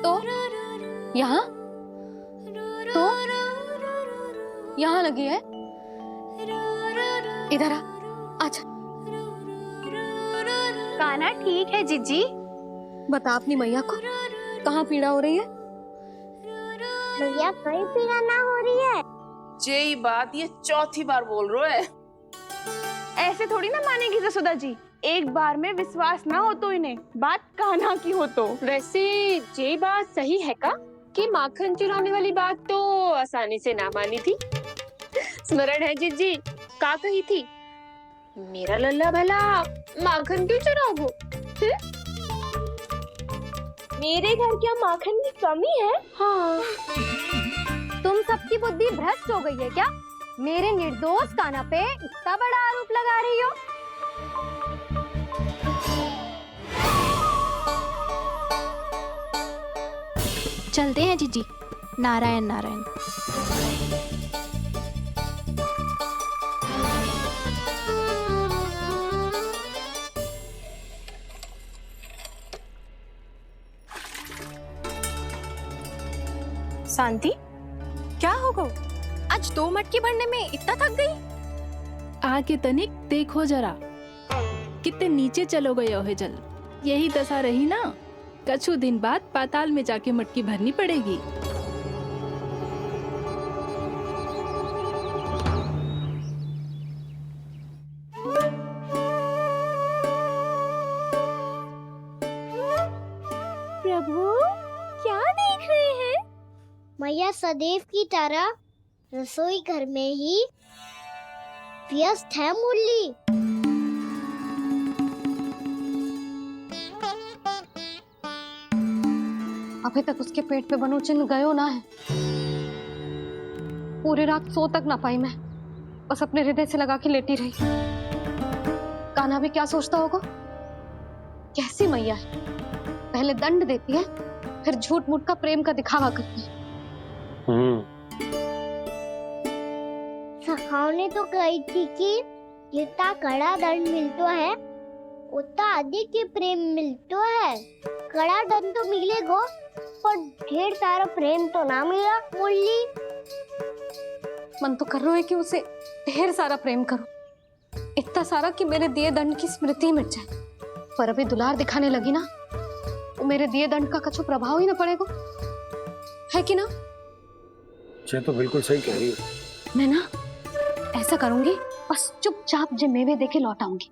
तो यहाँ? तो यहाँ लगी है? इधर आ, आजा। कान्हा ठीक है जीजी। बता अपनी मैया को कहाँ पीड़ा हो रही है? मैया कहीं पीड़ा ना हो रही है। ये बात ये चौथी बार बोल रहे है। ऐसे थोड़ी ना मानेगी जसोदा जी। एक बार में विश्वास ना हो तो इन्हें, बात कान्हा की हो तो। वैसे ये बात सही है का कि माखन चुराने वाली बात तो आसानी से ना मानी थी। स्मरण है जीजी, का कही थी? मेरा लल्ला भला माखन क्यों चुराओगे? मेरे घर क्या माखन की कमी है? हाँ। तुम सबकी बुद्धि भ्रष्ट हो गई है क्या? मेरे निर्दोष कान्हा पे इतना बड़ा आरोप लगा रही हो? चलते हैं जीजी। नारायण नारायण। शांति, क्या हो गो? आज 2 मटकी भरने में इतना थक गई? आके तनिक देखो जरा, कितने नीचे चलो गए हो जल। यही दशा रही ना, कछु दिन बाद पाताल में जाके मटकी भरनी पड़ेगी। प्रभु क्या देख रहे हैं? मैया सदैव की तरह रसोई घर में ही व्यस्त है मुरली। अभी तक उसके पेट पे बनो चिन्ह गयो ना है। पूरी रात सो तक ना पाई मैं, बस अपने हृदय से लगा के लेटी रही। कान्हा भी क्या सोचता होगा? कैसी मैया है, पहले दंड देती है, फिर झूठ मूठ का प्रेम का दिखावा करती है। सखाओ ने तो कही थी कि जितना कड़ा दंड मिलता है उतना अधिक ही प्रेम मिलता है। कड़ा दंड तो मिलेगा पर ढेर सारा प्रेम तो ना मिला मुरली। मन तो कर रहा है कि उसे ढेर सारा प्रेम करो, इतना सारा कि मेरे दिए दंड की स्मृति मिट जाए। पर अभी दुलार दिखाने लगी ना, तो मेरे दिए दंड का कछु प्रभाव ही ना पड़ेगा, है कि ना? ये तो बिल्कुल सही कह रही है। मैं ना ऐसा करूंगी, बस चुपचाप जे मेवे देके लौट आऊंगी।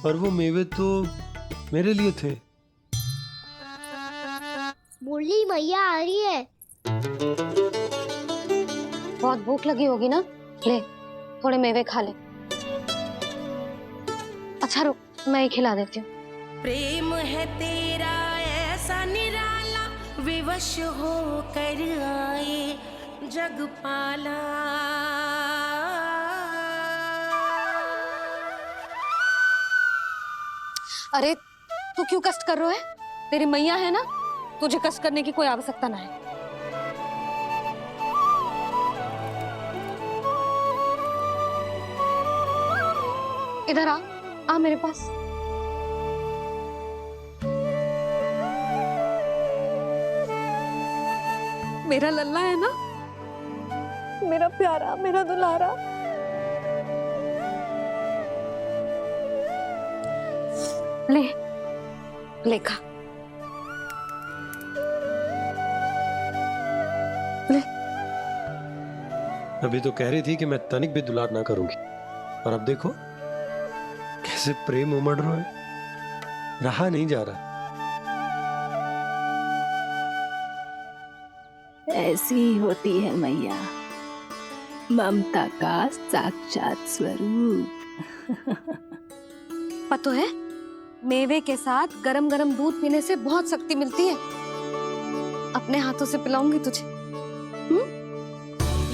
पर वो मेवे तो मेरे लिए थे। मुरली मैया आ रही है। बहुत भूख लगी होगी ना, ले थोड़े मेवे खा ले। अच्छा रुक, मैं ही खिला देती हूँ। प्रेम है तेरा ऐसा निराला, विवश हो कर आए जग पाला। अरे तू क्यों कष्ट कर रहा है? तेरी मैया है ना, तुझे कष्ट करने की कोई आवश्यकता ना है। इधर आ मेरे पास। मेरा लल्ला है ना, मेरा प्यारा, मेरा दुलारा। ले खा, ले। अभी तो कह रही थी कि मैं तनिक भी दुलार ना करूंगी, और अब देखो कैसे प्रेम उमड़ रहा है, रहा नहीं जा रहा। ऐसी ही होती है मैया, ममता का साक्षात स्वरूप। पता है, मेवे के साथ गरम गरम दूध पीने से बहुत शक्ति मिलती है। अपने हाथों से पिलाऊंगी तुझे।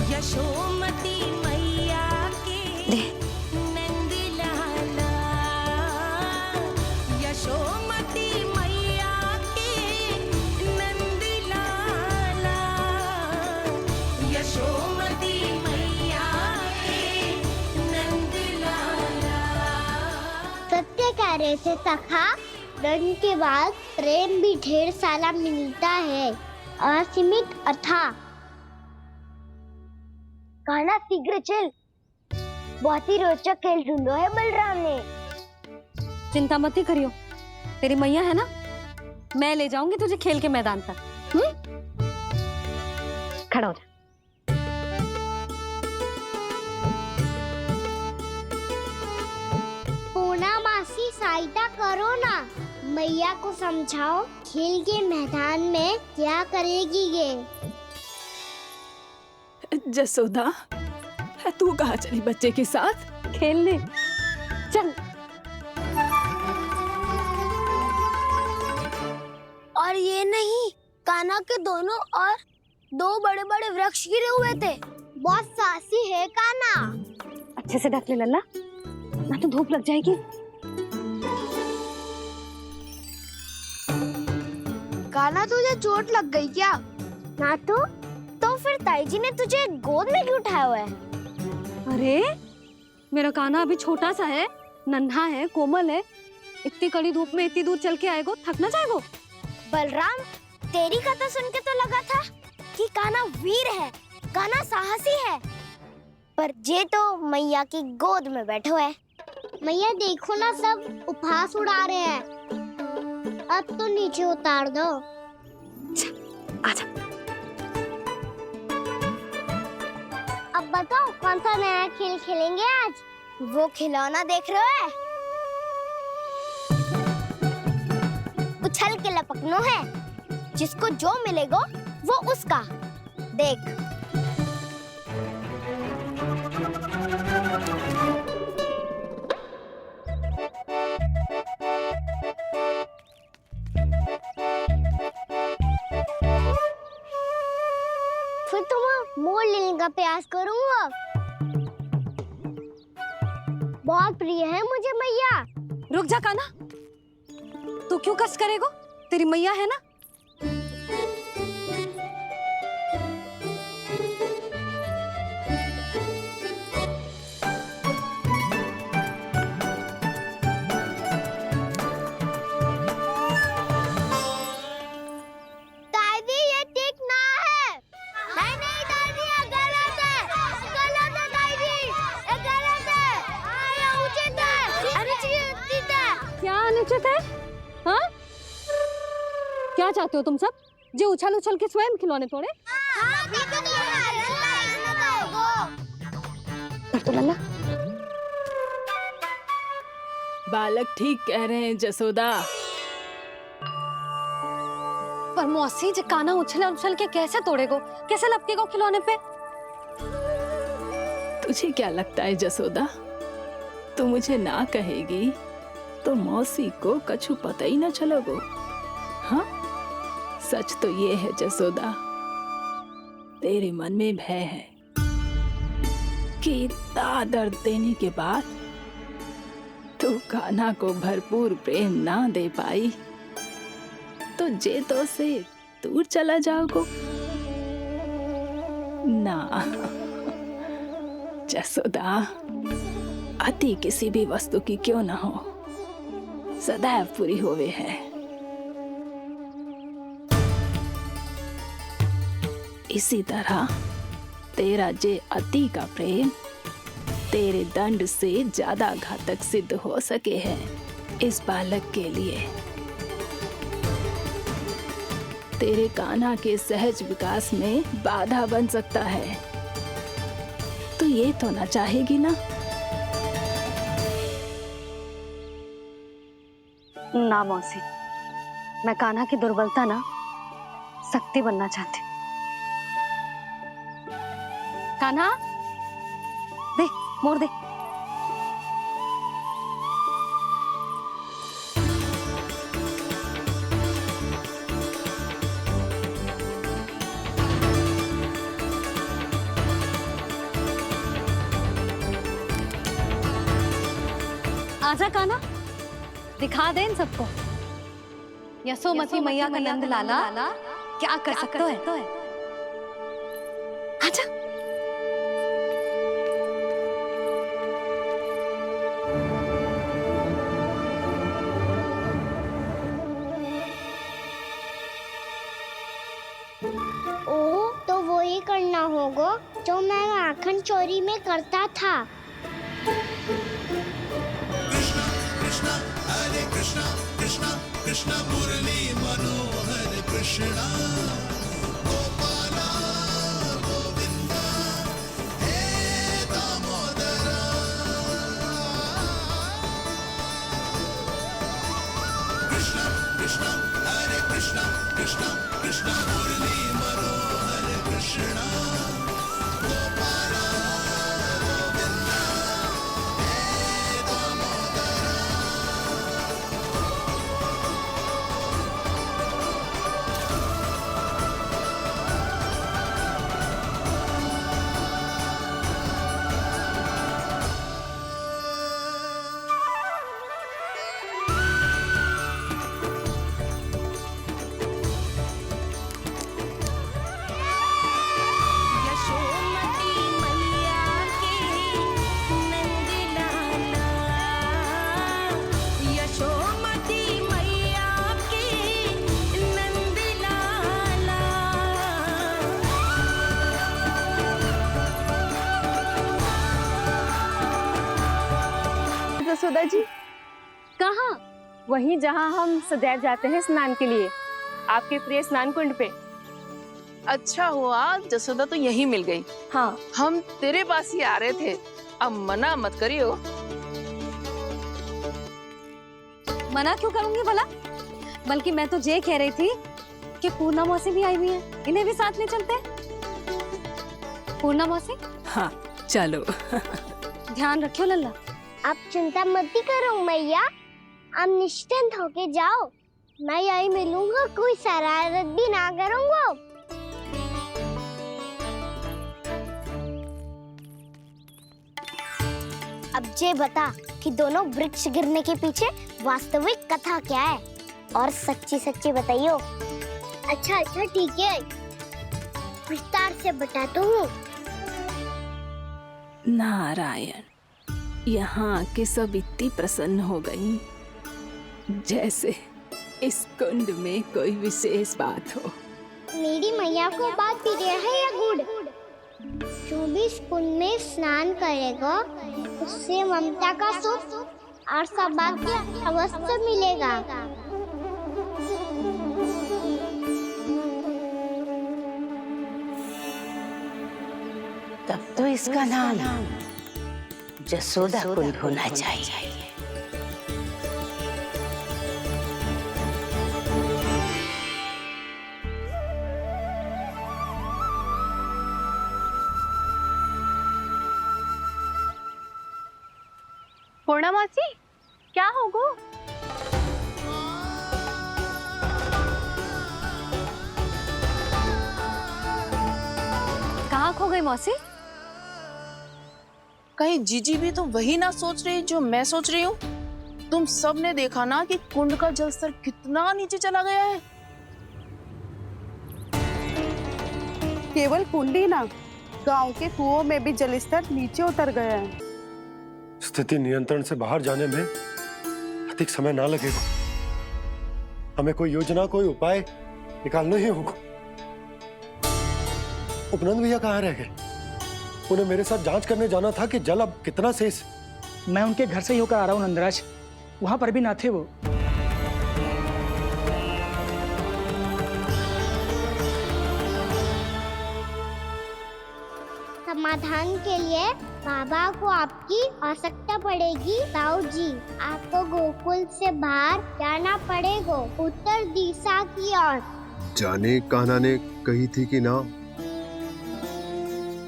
यशोमती मैया के नंद लाला, यशोमती मैया के नंद लाला, यशोमती मैया के नंद लाला। सत्य कह रहे थे सखा, दंड के बाद प्रेम भी ढेर सारा मिलता है, असीमित अथाह। गाना शीघ्र चल, बहुत ही रोचक खेल ढूंढो है बलराम ने। चिंता मत ही करियो, तेरी मैया है ना, मैं ले जाऊंगी तुझे खेल के मैदान तक। खड़ा हो जा। पूना मासी सहायता करो ना, मैया को समझाओ खेल के मैदान में क्या करेगी ये। जसोदा, तू कहाँ चली बच्चे के साथ खेलने? चल। और ये नहीं, कान्हा के दोनों और दो बड़े बड़े वृक्ष गिरे हुए थे। बहुत साहसी है कान्हा। अच्छे से ढक ले लल्ला, ना तो धूप लग जाएगी। कान्हा तुझे चोट लग गई क्या? ना तो फिर ताई जी ने तुझे गोद में क्यों उठाया हुआ है? अरे मेरा कान्हा अभी छोटा सा है, नन्हा है, कोमल है। इतनी कड़ी धूप में इतनी दूर चल के आएगो, थक ना जाएगो। बलराम, तेरी कथा सुन के तो लगा था कि कान्हा वीर है, कान्हा साहसी है, पर जे तो मैया की गोद में बैठो है। मैया देखो ना, सब उपहास उड़ा रहे हैं। अब तो नीचे उतार दो। आजा। अब बताओ कौन सा नया खेल खेलेंगे आज? वो खिलौना देख रहे हो? उछल के लपकनो है, जिसको जो मिलेगा वो उसका। देख। फिर तुम मोड़ लेने का प्रयास करूंगा। बहुत प्रिय है मुझे मैया। रुक जा कान्हा, तू क्यों कष्ट करेगो? तेरी मैया है ना। सोचे थे? हाँ? क्या चाहते हो तुम सब? जो उछल उछल के स्वयं खिलौने तोड़े? तो लल्ला बालक ठीक कह रहे हैं जसोदा। पर मौसी जी काना उछल उछल के कैसे तोड़ेगो, कैसे लपकेगो खिलौने पे? तुझे क्या लगता है जसोदा, तू मुझे ना कहेगी तो मौसी को कछु पता ही ना चलोगो? हाँ, सच तो ये है जसोदा, तेरे मन में भय है कि इतना दर्द देने के बाद तू कान्हा को भरपूर प्रेम ना दे पाई तो जे तो से दूर चला जाओगो ना। जसोदा, अति किसी भी वस्तु की क्यों ना हो, सदैव पूरी होवे है। इसी तरह तेरा जे अति का प्रेम तेरे दंड से ज्यादा घातक सिद्ध हो सके है इस बालक के लिए। तेरे कान्हा के सहज विकास में बाधा बन सकता है, तो ये तो ना चाहेगी ना? ना मौसी, मैं कान्हा की दुर्बलता ना शक्ति बनना चाहती। कान्हा, दे मोड़ दे। आजा कान्हा, दिखा दे इन सबको यशोमती मैया का नंद लाला क्या कर सकता है। आजा। ओ, तो वो ही करना होगा जो मैं माखन चोरी में करता था। कृष्णा हरे कृष्णा कृष्णा कृष्णा मुरली मनोहर कृष्णा गोपाला गोविंदा हे दामोदरा। कृष्णा कृष्णा हरे कृष्णा कृष्णा कृष्णा मुरली मनोहर कृष्णा गोपाला गोविंदा हे दामोदरा। यशोमती मैया के नंद लाला, यशोमती मैया के नंद लाला। जसोदा जी, कहाँ? वहीं जहाँ हम सदैव जाते हैं स्नान के लिए, आपके प्रिय स्नान कुंड पे। अच्छा हुआ जसोदा तो यही मिल गई। हाँ, हम तेरे पास ही आ रहे थे, अब मना मत करियो। मना क्यों करूंगी भला? बल्कि मैं तो ये कह रही थी कि पूर्णा मौसी भी आई हुई है, इन्हें भी साथ ले चलते हैं। पूर्णा मौसी, हाँ चलो। ध्यान रखियो लल्ला। आप चिंता मत करो मैया, आप निश्चिंत होके जाओ, मैं यही मिलूंगा, कोई शरारत भी ना करूंगा। अब जे बता कि दोनों वृक्ष गिरने के पीछे वास्तविक कथा क्या है, और सच्ची सच्ची बताइयो। अच्छा अच्छा ठीक है, विस्तार से बताता हूँ। नारायण, यहाँ के सब इतनी प्रसन्न हो गई जैसे इस कुंड में कोई विशेष बात हो। मेरी मैया को बात भी रहा है या गुड़? जो भी इस कुंड में स्नान करेगा उससे ममता का सुख और सौभाग्य अवश्य मिलेगा। तब तो इसका नाम जसोदा कुंड होना चाहिए। पूर्णा मासी, क्या होगो? कहाँ खो गई मौसी? कहीं जीजी भी तो वही ना सोच रही जो मैं सोच रही हूँ? तुम सब ने देखा ना कि कुंड का जलस्तर कितना नीचे चला गया है। केवल कुंड ही ना, गांव के कुओं में भी जलस्तर नीचे उतर गया है। स्थिति नियंत्रण से बाहर जाने में अधिक समय ना लगेगा। हमें कोई योजना, कोई उपाय निकालना ही होगा। उपनंद भैया कहाँ रह गए? उन्हें मेरे साथ जांच करने जाना था कि जल अब कितना शेष। मैं उनके घर से ही होकर आ रहा हूँ नंदराज, वहां पर भी ना थे वो। समाधान के लिए बाबा को आपकी आवश्यकता पड़ेगी। ताऊ जी, आपको गोकुल से बाहर जाना पड़ेगा, उत्तर दिशा की ओर। जाने कान्हा ने कही थी कि ना,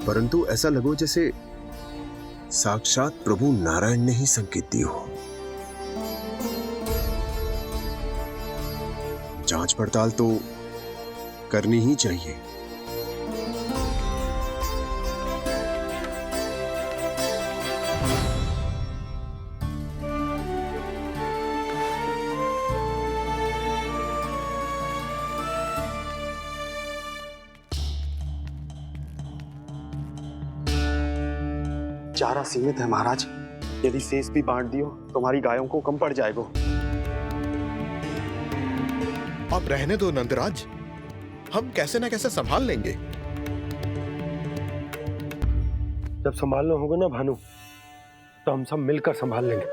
परंतु ऐसा लगो जैसे साक्षात प्रभु नारायण ने ही संकेत दी हो। जांच पड़ताल तो करनी ही चाहिए। चारा सीमित है महाराज, यदि शेष भी बांट दियो तो हमारी गायों को कम पड़ जाएगा। अब रहने दो नंदराज, हम कैसे न कैसे संभाल लेंगे। जब संभालना होगा ना भानु, तो हम सब मिलकर संभाल लेंगे।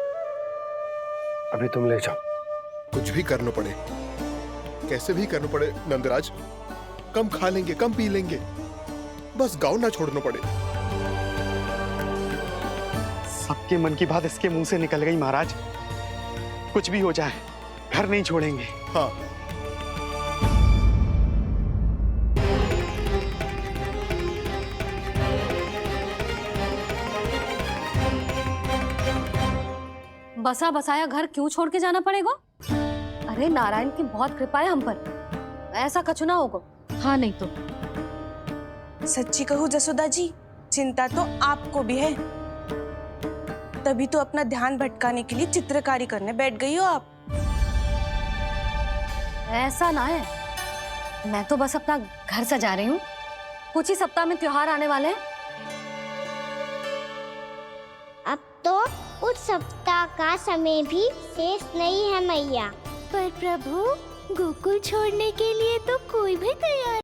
अभी तुम ले जाओ। कुछ भी करना पड़े, कैसे भी करना पड़े नंदराज, कम खा लेंगे, कम पी लेंगे, बस गांव ना छोड़ना पड़े। सबके मन की बात इसके मुंह से निकल गई महाराज। कुछ भी हो जाए, घर नहीं छोड़ेंगे। हाँ। बसा बसाया घर क्यों छोड़ के जाना पड़ेगा? अरे नारायण की बहुत कृपा है हम पर, ऐसा कछु ना होगा। हाँ नहीं तो सच्ची कहूँ जसोदा जी, चिंता तो आपको भी है, तभी तो अपना ध्यान भटकाने के लिए चित्रकारी करने बैठ गई हो आप। ऐसा ना है, मैं तो बस अपना घर सजा रही हूँ। कुछ ही सप्ताह में त्योहार आने वाले हैं। अब तो कुछ सप्ताह का समय भी शेष नहीं है मैया। पर प्रभु, गोकुल छोड़ने के लिए तो कोई भी तैयार